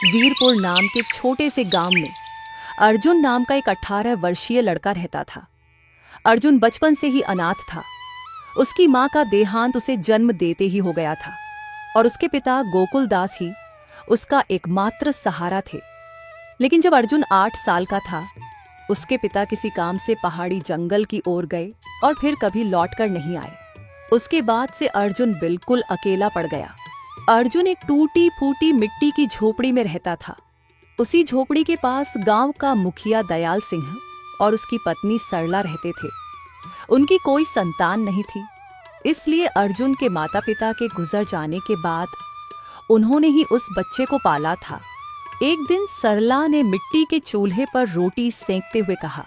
वीरपुर नाम के छोटे से गांव में अर्जुन नाम का एक 18 वर्षीय लड़का रहता था। अर्जुन बचपन से ही अनाथ था। उसकी मां का देहांत उसे जन्म देते ही हो गया था और उसके पिता गोकुल दास ही उसका एकमात्र सहारा थे। लेकिन जब अर्जुन 8 साल का था, उसके पिता किसी काम से पहाड़ी जंगल की ओर गए और फिर कभी लौटकर नहीं आए। उसके बाद से अर्जुन बिल्कुल अकेला पड़ गया। अर्जुन एक टूटी फूटी मिट्टी की झोपड़ी में रहता था। उसी झोपड़ी के पास गांव का मुखिया दयाल सिंह और उसकी पत्नी सरला रहते थे। उनकी कोई संतान नहीं थी, इसलिए अर्जुन के माता पिता के गुजर जाने के बाद उन्होंने ही उस बच्चे को पाला था। एक दिन सरला ने मिट्टी के चूल्हे पर रोटी सेंकते हुए कहा,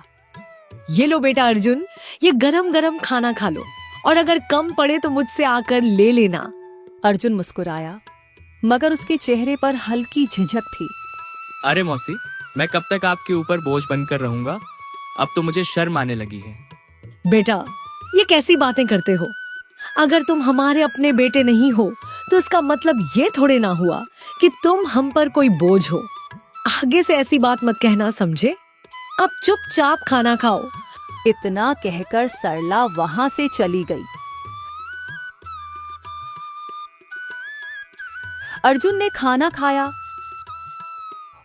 ये लो बेटा अर्जुन, ये गरम गरम खाना खा लो और अगर कम पड़े तो मुझसे आकर ले लेना। अर्जुन मुस्कुराया, मगर उसके चेहरे पर हल्की झिझक थी। अरे मौसी, मैं कब तक आपके ऊपर बोझ बनकर रहूंगा? अब तो मुझे शर्म आने लगी है। बेटा, ये कैसी बातें करते हो? अगर तुम हमारे अपने बेटे नहीं हो तो इसका मतलब ये थोड़े ना हुआ कि तुम हम पर कोई बोझ हो। आगे से ऐसी बात मत कहना, समझे? अब चुपचाप खाना खाओ। इतना कहकर सरला वहां से चली गई। अर्जुन ने खाना खाया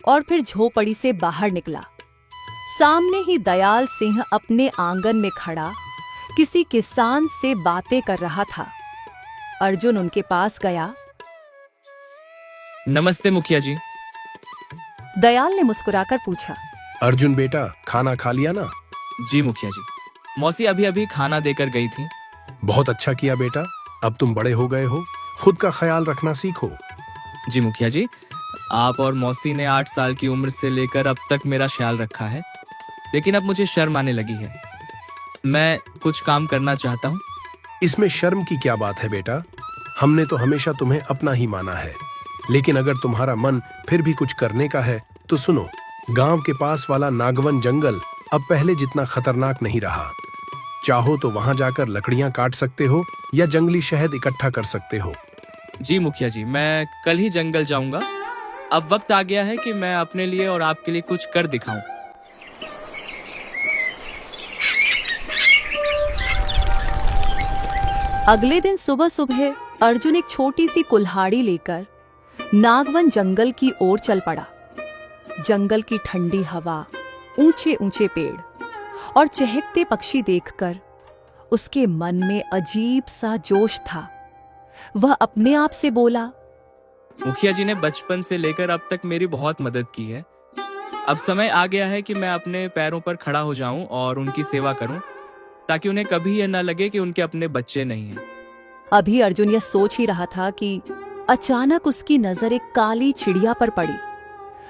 और फिर झोपड़ी से बाहर निकला। सामने ही दयाल सिंह अपने आंगन में खड़ा किसी किसान से बातें कर रहा था। अर्जुन उनके पास गया। नमस्ते मुखिया जी। दयाल ने मुस्कुराकर पूछा, अर्जुन बेटा, खाना खा लिया ना? जी मुखिया जी, मौसी अभी अभी खाना देकर गई थी। बहुत अच्छा किया बेटा, अब तुम बड़े हो गए हो, खुद का ख्याल रखना सीखो। जी मुखिया जी, आप और मौसी ने 8 साल की उम्र से लेकर अब तक मेरा ख्याल रखा है, लेकिन अब मुझे शर्म आने लगी है। मैं कुछ काम करना चाहता हूँ। इसमें शर्म की क्या बात है बेटा? हमने तो हमेशा तुम्हें अपना ही माना है, लेकिन अगर तुम्हारा मन फिर भी कुछ करने का है तो सुनो, गांव के पास वाला नागवन जंगल अब पहले जितना खतरनाक नहीं रहा। चाहो तो वहां जाकर लकड़ियां काट सकते हो या जंगली शहद इकट्ठा कर सकते हो। जी मुखिया जी, मैं कल ही जंगल जाऊंगा। अब वक्त आ गया है कि मैं अपने लिए और आपके लिए कुछ कर दिखाऊं। अगले दिन सुबह सुबह अर्जुन एक छोटी सी कुल्हाड़ी लेकर नागवन जंगल की ओर चल पड़ा। जंगल की ठंडी हवा, ऊंचे ऊंचे पेड़ और चहकते पक्षी देखकर उसके मन में अजीब सा जोश था। वह अपने आप से बोला, मुखिया जी ने बचपन से लेकर अब तक मेरी बहुत मदद की है। अब समय आ गया है कि मैं अपने पैरों पर खड़ा हो जाऊं और उनकी सेवा करूं, ताकि उन्हें कभी यह न लगे कि उनके अपने बच्चे नहीं हैं। अभी अर्जुन यह सोच ही रहा था कि अचानक उसकी नजर एक काली चिड़िया पर पड़ी।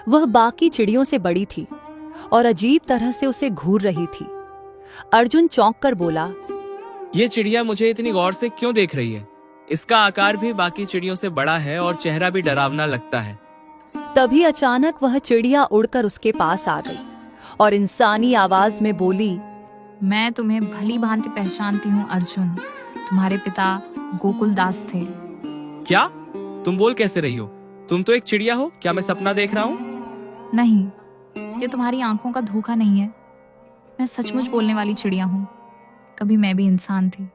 वह बाकी चिड़ियों से बड़ी थी और अजीब तरह से उसे घूर रही थी। अर्जुन चौंक कर बोला, ये चिड़िया मुझे इतनी गौर से क्यों देख रही है? इसका आकार भी बाकी चिड़ियों से बड़ा है और चेहरा भी डरावना लगता है। तभी अचानक वह चिड़िया उड़कर उसके पास आ गई और इंसानी आवाज में बोली, मैं तुम्हें भली भांति पहचानती हूँ अर्जुन। तुम्हारे पिता गोकुल दास थे। क्या? तुम बोल कैसे रही हो? तुम तो एक चिड़िया हो। क्या मैं सपना देख रहा हूँ? नहीं, ये तुम्हारी आंखों का धोखा नहीं है। मैं सचमुच बोलने वाली चिड़िया हूँ। कभी मैं भी इंसान थी,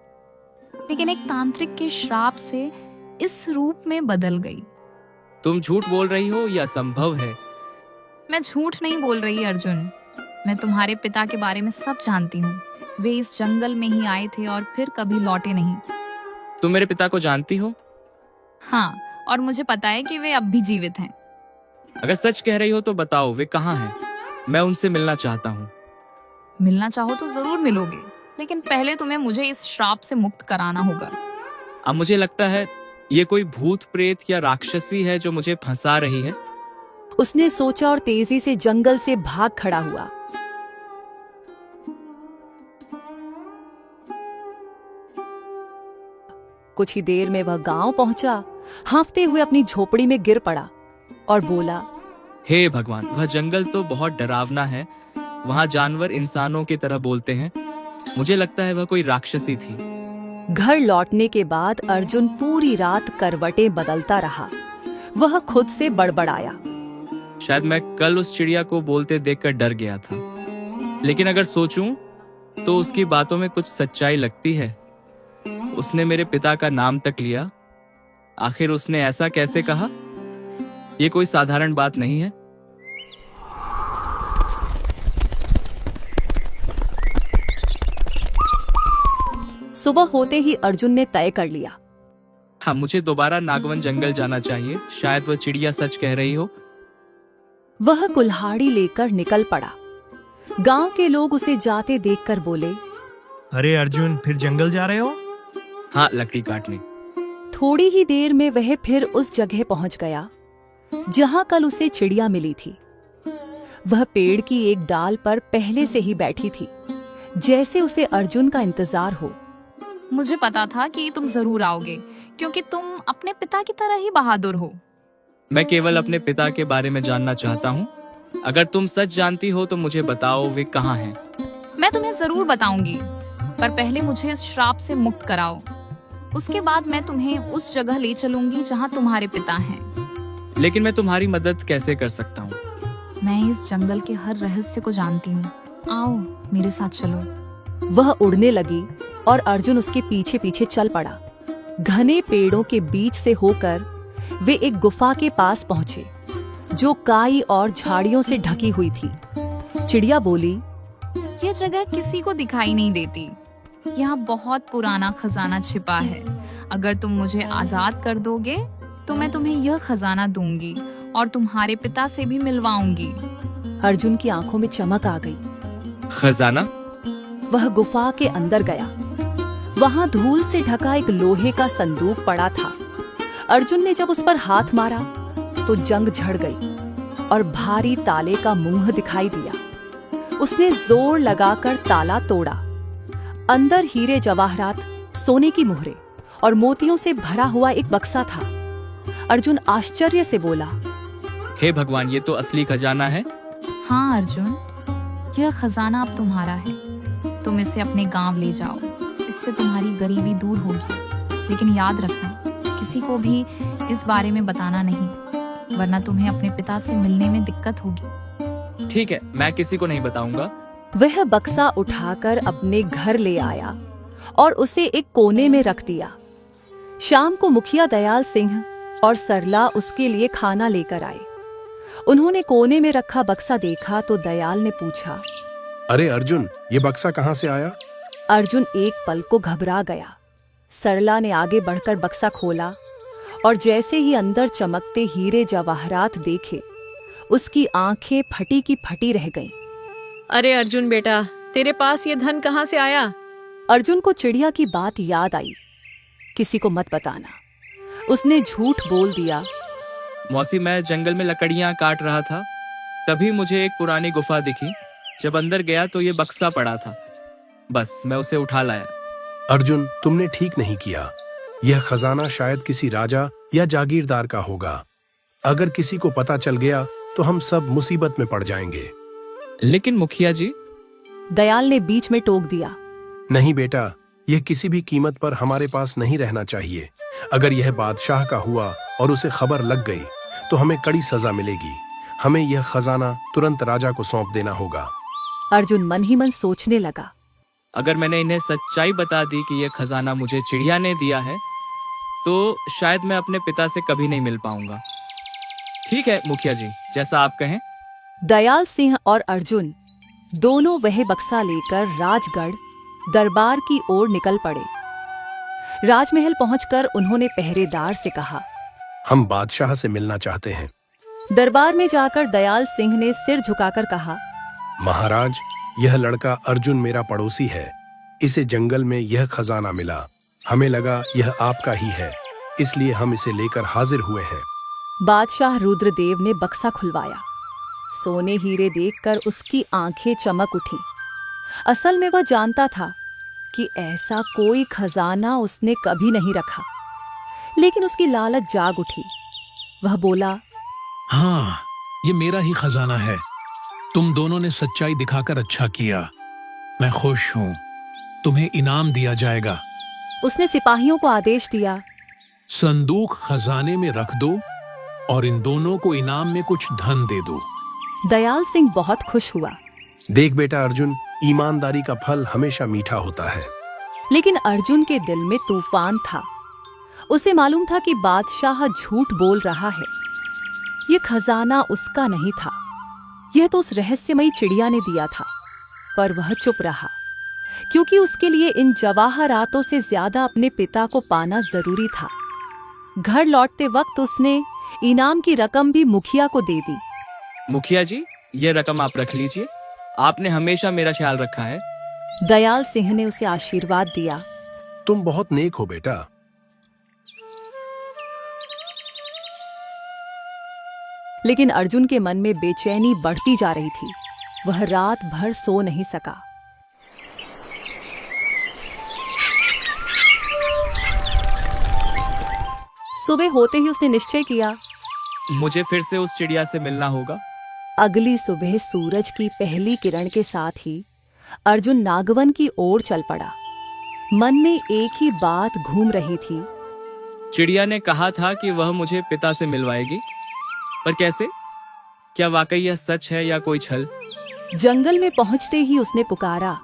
लेकिन एक तांत्रिक के श्राप से इस रूप में बदल गई। तुम झूठ बोल रही हो, यह असंभव है। मैं झूठ नहीं बोल रही अर्जुन। मैं तुम्हारे पिता के बारे में सब जानती हूँ। वे इस जंगल में ही आए थे और फिर कभी लौटे नहीं। तुम मेरे पिता को जानती हो? हाँ, और मुझे पता है कि वे अब भी जीवित हैं। अगर सच कह रही हो तो बताओ, वे कहाँ हैं? मैं उनसे मिलना चाहता हूँ। मिलना चाहो तो जरूर मिलोगे, लेकिन पहले तुम्हें मुझे इस श्राप से मुक्त कराना होगा। अब मुझे लगता है ये कोई भूत प्रेत या राक्षसी है जो मुझे फंसा रही है। उसने सोचा और तेजी से जंगल से भाग खड़ा हुआ। कुछ ही देर में वह गांव पहुंचा। हांफते हुए अपनी झोपड़ी में गिर पड़ा और बोला, हे भगवान, वह जंगल तो बहुत डरावना है। वहाँ जानवर इंसानों की तरह बोलते हैं। मुझे लगता है वह कोई राक्षसी थी। घर लौटने के बाद अर्जुन पूरी रात करवटें बदलता रहा। वह खुद से बड़बड़ाया, शायद मैं कल उस चिड़िया को बोलते देखकर डर गया था, लेकिन अगर सोचूं तो उसकी बातों में कुछ सच्चाई लगती है। उसने मेरे पिता का नाम तक लिया। आखिर उसने ऐसा कैसे कहा? यह कोई साधारण बात नहीं है। सुबह होते ही अर्जुन ने तय कर लिया। हाँ, मुझे दोबारा नागवन जंगल जाना चाहिए। शायद वह चिड़िया सच कह रही हो। वह कुल्हाड़ी लेकर निकल पड़ा। गांव के लोग उसे जाते देखकर बोले, अरे अर्जुन, फिर जंगल जा रहे हो? हाँ, लकड़ी काटने। थोड़ी ही देर में वह फिर उस जगह पहुंच गया जहां कल उसे चिड़िया मिली थी। वह पेड़ की एक डाल पर पहले से ही बैठी थी, जैसे उसे अर्जुन का इंतजार हो। मुझे पता था कि तुम जरूर आओगे, क्योंकि तुम अपने पिता की तरह ही बहादुर हो। मैं केवल अपने पिता के बारे में जानना चाहता हूँ। अगर तुम सच जानती हो तो मुझे बताओ, वे कहाँ हैं? मैं तुम्हें जरूर बताऊंगी, पर पहले मुझे इस श्राप से मुक्त कराओ। उसके बाद मैं तुम्हें उस जगह ले चलूंगी जहाँ तुम्हारे पिता हैं। लेकिन मैं तुम्हारी मदद कैसे कर सकता हूँ? मैं इस जंगल के हर रहस्य को जानती हूँ। आओ, मेरे साथ चलो। वह उड़ने लगी और अर्जुन उसके पीछे पीछे चल पड़ा। घने पेड़ों के बीच से होकर वे एक गुफा के पास पहुंचे, जो काई और झाड़ियों से ढकी हुई थी। चिड़िया बोली, ये जगह किसी को दिखाई नहीं देती। यहाँ बहुत पुराना खजाना छिपा है। अगर तुम मुझे आजाद कर दोगे तो मैं तुम्हें यह खजाना दूंगी और तुम्हारे पिता से भी मिलवाऊंगी। अर्जुन की आंखों में चमक आ गई। खजाना? वह गुफा के अंदर गया। वहां धूल से ढका एक लोहे का संदूक पड़ा था। अर्जुन ने जब उस पर हाथ मारा तो जंग झड़ गई और भारी ताले का मुंह दिखाई दिया। उसने जोर लगाकर ताला तोड़ा। अंदर हीरे जवाहरात, सोने की मुहरे और मोतियों से भरा हुआ एक बक्सा था। अर्जुन आश्चर्य से बोला, हे भगवान, ये तो असली खजाना है। हाँ अर्जुन, यह खजाना अब तुम्हारा है। तुम इसे अपने गांव ले जाओ। इससे तुम्हारी गरीबी दूर होगी। लेकिन याद रखना, किसी को भी इस बारे में बताना नहीं, वरना तुम्हें अपने पिता से मिलने में दिक्कत होगी। ठीक है, मैं किसी को नहीं बताऊंगा। वह बक्सा उठाकर अपने घर ले आया और उसे एक कोने में रख दिया। शाम को मुखिया दयाल सिंह और सरला उसके लिए खाना लेकर आए। उन्होंने कोने में रखा बक्सा देखा तो दयाल ने पूछा, अरे अर्जुन, ये बक्सा कहाँ से आया? अर्जुन एक पल को घबरा गया। सरला ने आगे बढ़कर बक्सा खोला और जैसे ही अंदर चमकते हीरे जवाहरात देखे, उसकी आंखें फटी की फटी रह गईं। अरे अर्जुन बेटा, तेरे पास ये धन कहाँ से आया? अर्जुन को चिड़िया की बात याद आई। किसी को मत बताना, उसने झूठ बोल दिया। मौसी, मैं जंगल में लकड़ियां काट रहा था, तभी मुझे एक पुरानी गुफा दिखी। जब अंदर गया तो ये बक्सा पड़ा था, बस मैं उसे उठा लाया। अर्जुन, तुमने ठीक नहीं किया। यह खजाना शायद किसी राजा या जागीरदार का होगा। अगर किसी को पता चल गया तो हम सब मुसीबत में पड़ जाएंगे। लेकिन मुखिया जी, दयाल ने बीच में टोक दिया। नहीं बेटा, यह किसी भी कीमत पर हमारे पास नहीं रहना चाहिए। अगर यह बादशाह का हुआ और उसे खबर लग गई तो हमें कड़ी सजा मिलेगी। हमें यह खजाना तुरंत राजा को सौंप देना होगा। अर्जुन मन ही मन सोचने लगा, अगर मैंने इन्हें सच्चाई बता दी कि यह खजाना मुझे चिड़िया ने दिया है, तो शायद मैं अपने पिता से कभी नहीं मिल पाऊंगा। ठीक है मुखिया जी, जैसा आप कहें। दयाल सिंह और अर्जुन दोनों वह बक्सा लेकर राजगढ़ दरबार की ओर निकल पड़े। राजमहल पहुंचकर उन्होंने पहरेदार से कहा, हम बादशाह से मिलना चाहते हैं। दरबार में जाकर दयाल सिंह ने सिर झुकाकर कहा, महाराज, यह लड़का अर्जुन मेरा पड़ोसी है। इसे जंगल में यह खजाना मिला। हमें लगा यह आपका ही है, इसलिए हम इसे लेकर हाजिर हुए हैं। बादशाह रुद्रदेव ने बक्सा खुलवाया। सोने हीरे देखकर उसकी आंखें चमक उठी। असल में वह जानता था कि ऐसा कोई खजाना उसने कभी नहीं रखा, लेकिन उसकी लालच जाग उठी। वह बोला, हाँ, ये मेरा ही खजाना है। तुम दोनों ने सच्चाई दिखाकर अच्छा किया। मैं खुश हूँ। तुम्हें इनाम दिया जाएगा। उसने सिपाहियों को आदेश दिया, संदूक खजाने में रख दो और इन दोनों को इनाम में कुछ धन दे दो। दयाल सिंह बहुत खुश हुआ। देख बेटा अर्जुन, ईमानदारी का फल हमेशा मीठा होता है। लेकिन अर्जुन के दिल में तूफान था। उसे मालूम था कि बादशाह झूठ बोल रहा है। ये खजाना उसका नहीं था, यह तो उस रहस्यमयी चिड़िया ने दिया था। पर वह चुप रहा, क्योंकि उसके लिए इन जवाहरातों से ज्यादा अपने पिता को पाना जरूरी था। घर लौटते वक्त उसने इनाम की रकम भी मुखिया को दे दी। मुखिया जी, ये रकम आप रख लीजिए, आपने हमेशा मेरा ख्याल रखा है। दयाल सिंह ने उसे आशीर्वाद दिया। तुम बहुत नेक हो बेटा। लेकिन अर्जुन के मन में बेचैनी बढ़ती जा रही थी। वह रात भर सो नहीं सका। सुबह होते ही उसने निश्चय किया, मुझे फिर से उस चिड़िया से मिलना होगा। अगली सुबह सूरज की पहली किरण के साथ ही अर्जुन नागवन की ओर चल पड़ा। मन में एक ही बात घूम रही थी। चिड़िया ने कहा था कि वह मुझे पिता से मिलवाएगी, पर कैसे? क्या वाकई यह सच है या कोई छल? जंगल में पहुंचते ही उसने पुकारा,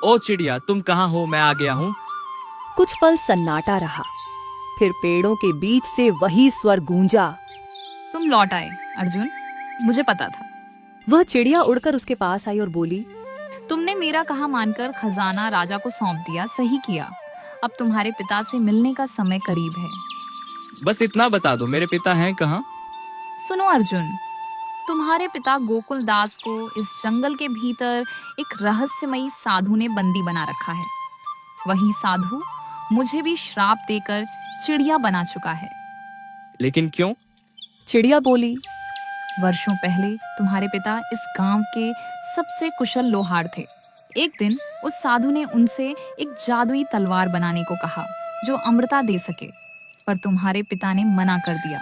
ओ चिड़िया, तुम कहाँ हो? मैं आ गया हूँ। कुछ पल सन्नाटा रहा, फिर पेड़ों के बीच से वही स्वर गूंजा। तुम लौट आए अर्जुन, मुझे पता था। वह चिड़िया उड़कर उसके पास आई और बोली, तुमने मेरा कहा मानकर खजाना राजा को सौंप दिया, सही किया। अब तुम्हारे पिता से मिलने का समय करीब है। बस इतना बता दो, मेरे पिता हैं कहाँ? सुनो अर्जुन, तुम्हारे पिता गोकुल दास को इस जंगल के भीतर एक रहस्यमयी साधु ने बंदी बना रखा है। वही साधु मुझे भी श्राप देकर चिड़िया बना चुका है। लेकिन क्यों? चिड़िया बोली, वर्षों पहले तुम्हारे पिता इस गांव के सबसे कुशल लोहार थे। एक दिन उस साधु ने उनसे एक जादुई तलवार बनाने को कहा जो अमृता दे सके, पर तुम्हारे पिता ने मना कर दिया।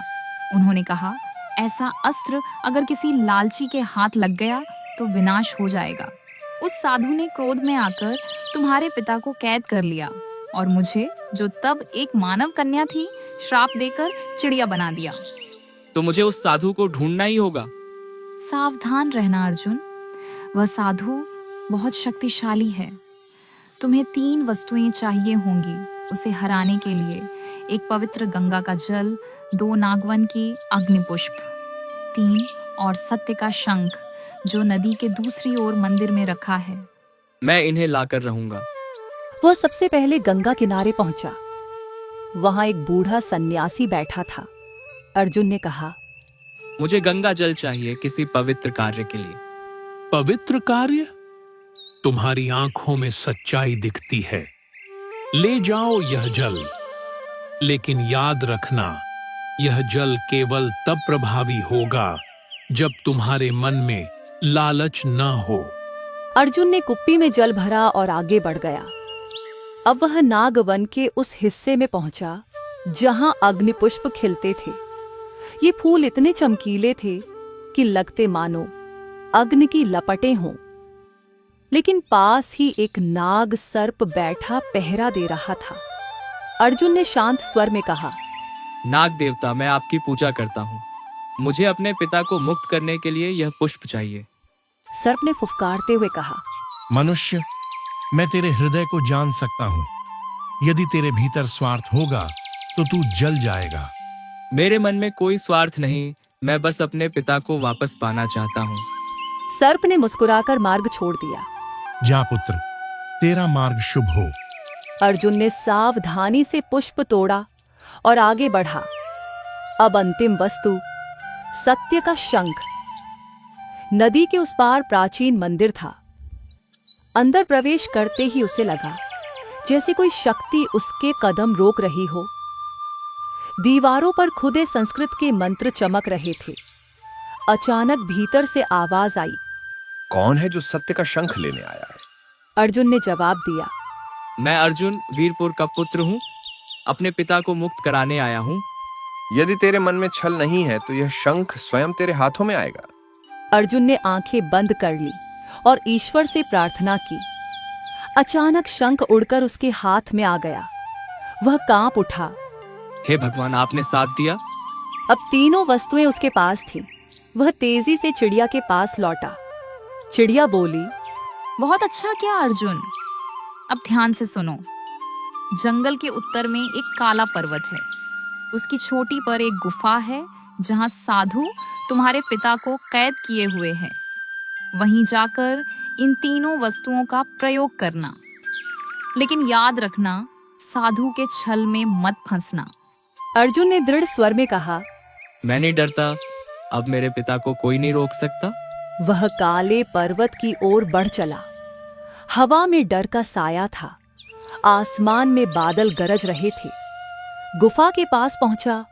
उन्होंने कहा, ऐसा अस्त्र अगर किसी लालची के हाथ लग गया तो विनाश हो जाएगा। उस साधु ने क्रोध में आकर तुम्हारे पिता को कैद कर लिया और मुझे, जो तब एक मानव कन्या थी, श्राप देकर चिड़िया बना दिया। तो मुझे उस साधु को ढूंढना ही होगा। सावधान रहना अर्जुन, वह साधु बहुत शक्तिशाली है। तुम्हें 3 वस्तुएं चाहिए होंगी उसे हराने के लिए। एक पवित्र गंगा का जल, 2 नागवन की अग्निपुष्प, 3 और सत्य का शंख जो नदी के दूसरी ओर मंदिर में रखा है। मैं इन्हें लाकर रहूंगा। वह सबसे पहले गंगा किनारे पहुंचा। वहां एक बूढ़ा सन्यासी बैठा था। अर्जुन ने कहा, मुझे गंगा जल चाहिए किसी पवित्र कार्य के लिए। पवित्र कार्य? तुम्हारी आंखों में सच्चाई दिखती है। ले जाओ यह जल, लेकिन याद रखना, यह जल केवल तब प्रभावी होगा जब तुम्हारे मन में लालच न हो। अर्जुन ने कुप्पी में जल भरा और आगे बढ़ गया। अब वह नागवन के उस हिस्से में पहुंचा जहां अग्निपुष्प खिलते थे। ये फूल इतने चमकीले थे कि लगते मानो अग्नि की लपटें हों। लेकिन पास ही एक नाग सर्प बैठा पहरा दे रहा था। अर्जुन ने शांत स्वर में कहा, नाग देवता, मैं आपकी पूजा करता हूँ। मुझे अपने पिता को मुक्त करने के लिए यह पुष्प चाहिए। सर्प ने फुफकारते हुए कहा, मनुष्य, मैं तेरे हृदय को जान सकता हूँ। यदि तेरे भीतर स्वार्थ होगा तो तू जल जाएगा। मेरे मन में कोई स्वार्थ नहीं, मैं बस अपने पिता को वापस पाना चाहता हूँ। सर्प ने मुस्कुराकर मार्ग छोड़ दिया। जा पुत्र, तेरा मार्ग शुभ हो। अर्जुन ने सावधानी से पुष्प तोड़ा और आगे बढ़ा। अब अंतिम वस्तु, सत्य का शंख। नदी के उस पार प्राचीन मंदिर था। अंदर प्रवेश करते ही उसे लगा जैसे कोई शक्ति उसके कदम रोक रही हो। दीवारों पर खुदे संस्कृत के मंत्र चमक रहे थे। अचानक भीतर से आवाज आई, कौन है जो सत्य का शंख लेने आया है? अर्जुन ने जवाब दिया, मैं अर्जुन वीरपुर का पुत्र हूँ, अपने पिता को मुक्त कराने आया हूँ। यदि तेरे मन में छल नहीं है तो यह शंख स्वयं तेरे हाथों में आएगा। अर्जुन ने आंखें बंद कर ली और ईश्वर से प्रार्थना की। अचानक शंख उड़कर उसके हाथ में आ गया। वह कांप उठा। हे भगवान, आपने साथ दिया। अब तीनों वस्तुएं उसके पास थीं। वह तेजी से चिड़िया के पास लौटा। चिड़िया बोली, बहुत अच्छा किया अर्जुन। अब ध्यान से सुनो। जंगल के उत्तर में एक काला पर्वत है। उसकी चोटी पर एक गुफा है जहां साधु तुम्हारे पिता को कैद किए हुए हैं। वहीं जाकर इन तीनों वस्तुओं का प्रयोग करना, लेकिन याद रखना साधु के छल में मत फंसना। अर्जुन ने दृढ़ स्वर में कहा। मैं नहीं डरता, अब मेरे पिता को कोई नहीं रोक सकता। वह काले पर्वत की ओर बढ़ चला। हवा में डर का साया था। आसमान में बादल गरज रहे थे। गुफा के पास पहुंचा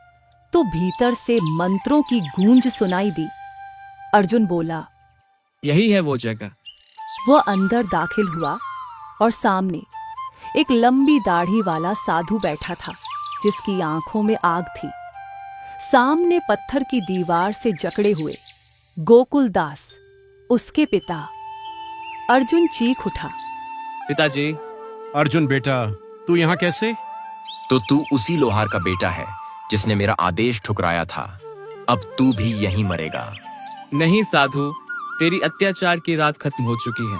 तो भीतर से मंत्रों की गूंज सुनाई दी। अर्जुन बोला, यही है वो जगह। वह अंदर दाखिल हुआ और सामने एक लंबी दाढ़ी वाला साधु बैठा था जिसकी आंखों में आग थी। सामने पत्थर की दीवार से जकड़े हुए गोकुलदास, उसके पिता। अर्जुन चीख उठा, पिताजी। अर्जुन बेटा, तू यहाँ कैसे? तो तू उसी लोहार का बेटा है जिसने मेरा आदेश ठुकराया था। अब तू भी यहीं मरेगा। नहीं साधु, तेरी अत्याचार की रात खत्म हो चुकी है।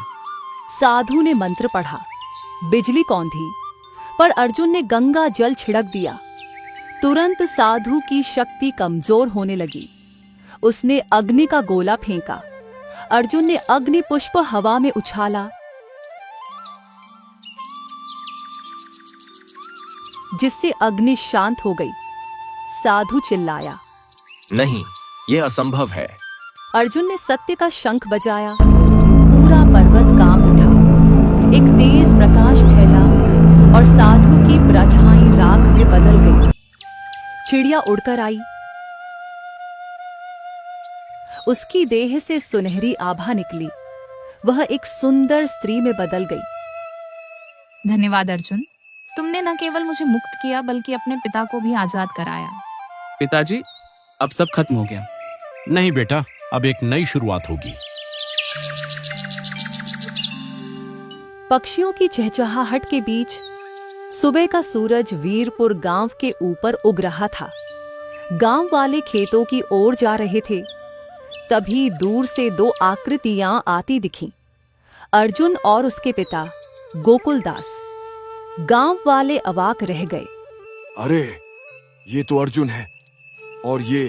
साधु ने मंत्र पढ़ा। बिजली कौंधी, पर अर्जुन ने गंगा जल छिड़क दिया। तुरंत साधु की शक्ति कमजोर होने लगी। उसने अग्नि का गोला फेंका। अर्जुन ने अग्नि पुष्प हवा में उछाला, जिससे अग्नि शांत हो गई। साधु चिल्लाया, नहीं, यह असंभव है। अर्जुन ने सत्य का शंख बजाया। पूरा पर्वत कांप उठा। एक तेज प्रकाश फैला और साधु की परछाई राख में बदल गई। चिड़िया उड़कर आई। उसकी देह से सुनहरी आभा निकली। वह एक सुंदर स्त्री में बदल गई। धन्यवाद अर्जुन, तुमने न केवल मुझे मुक्त किया बल्कि अपने पिता को भी आजाद कराया। पिताजी, अब सब खत्म हो गया। नहीं बेटा, अब एक नई शुरुआत होगी। पक्षियों की चहचहाहट के बीच सुबह का सूरज वीरपुर गांव के ऊपर उग रहा था। गांव वाले खेतों की ओर जा रहे थे। तभी दूर से दो आकृतियां आती दिखीं। अर्जुन और उसके पिता गोकुलदास। गांव वाले अवाक रह गए। अरे, ये तो अर्जुन है। और ये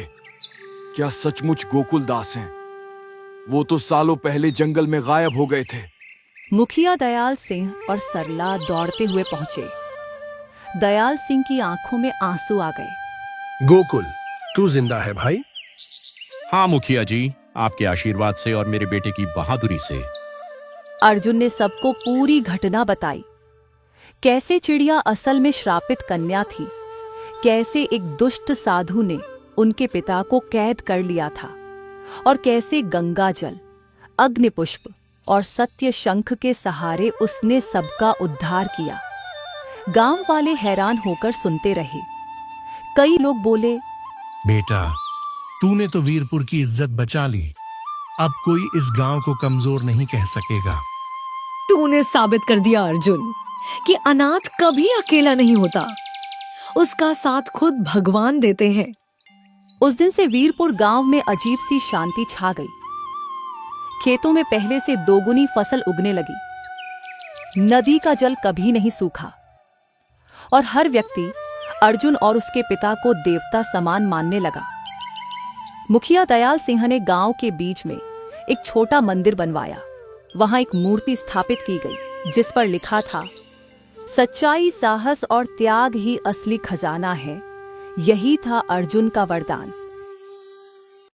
क्या सचमुच गोकुलदास हैं? वो तो सालों पहले जंगल में गायब हो गए थे। मुखिया दयाल सिंह और सरला दौड़ते हुए पहुंचे। दयाल सिंह की आंखों में आंसू आ गए। गोकुल, तू जिंदा है भाई? हाँ मुखिया जी, आपके आशीर्वाद से और मेरे बेटे की बहादुरी से। अर्जुन ने सबको पूरी घटना बताई। कैसे चिड़िया असल में श्रापित कन्या थी, कैसे एक दुष्ट साधु ने उनके पिता को कैद कर लिया था, और कैसे गंगा जल, अग्नि पुष्प और सत्य शंख के सहारे उसने सबका उद्धार किया। गांव वाले हैरान होकर सुनते रहे। कई लोग बोले, बेटा, तूने तो वीरपुर की इज्जत बचा ली। अब कोई इस गांव को कमजोर नहीं कह सकेगा। तूने साबित कर दिया अर्जुन कि अनाथ कभी अकेला नहीं होता। उसका साथ खुद भगवान देते हैं। उस दिन से वीरपुर गांव में अजीब सी शांति छा गई। खेतों में पहले से दोगुनी फसल उगने लगी। नदी का जल कभी नहीं सूखा और हर व्यक्ति अर्जुन और उसके पिता को देवता समान मानने लगा। मुखिया दयाल सिंह ने गांव के बीच में एक छोटा मंदिर बनवाया। वहां एक मूर्ति स्थापित की गई जिस पर लिखा था, सच्चाई, साहस और त्याग ही असली खजाना है। यही था अर्जुन का वरदान।